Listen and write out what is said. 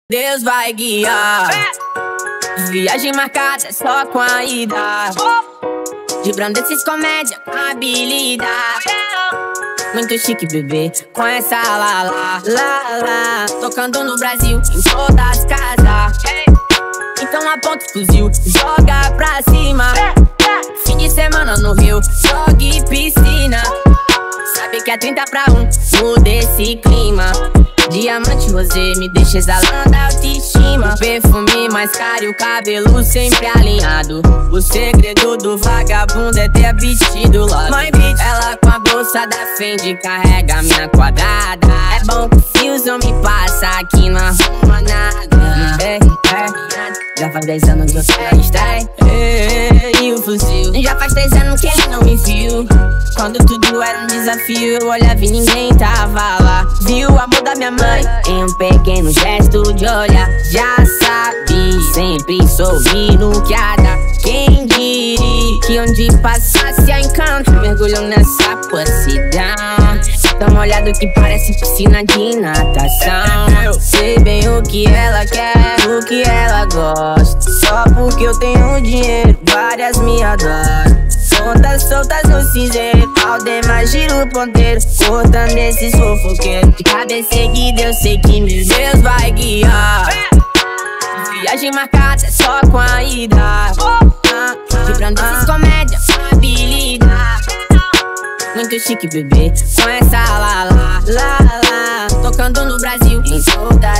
Deus vai guiar. Viagem marcada só com a ida. De Brandesis comédia com habilidade. Muito chique, bebê, com essa lá. Tocando no Brasil, em todas as casas. Então aponta o fuzil, joga pra cima. Fim de semana no Rio, jogue piscina. Sabe que é 30 pra 1, muda esse clima. Diamante rosé me deixa exalando a autoestima. O perfume mais caro e o cabelo sempre alinhado. O segredo do vagabundo é ter vestido logo. Mãe bitch, ela com a bolsa da Fendi carrega a mina quadrada. É bom que fios não me passa aqui, não arruma nada. Já faz 10 anos que eu freestyle. E o fuzil já faz 3 anos que ele não me viu. Quando tudo era um desafio, eu olhava e ninguém tava lá. Viu o amor da minha mãe em um pequeno gesto de olhar. Já sabe, sempre sorrindo que há da. Quem diria que onde passasse a encanto, mergulhou nessa possidão. Tão molhado que parece piscina de natação. Sei bem o que ela quer, o que ela gosta. Só porque eu tenho dinheiro, várias me adoram. Contas soltas no cinzeiro, Aldemar gira o ponteiro, cortando esses fofoqueiros. De cabeça erguida eu sei que meu Deus vai guiar. Viagem marcada só com a ida. De Brandesis comédia com habilidade. Muito chique, bebê, com essa lá. Tocando no Brasil, em toda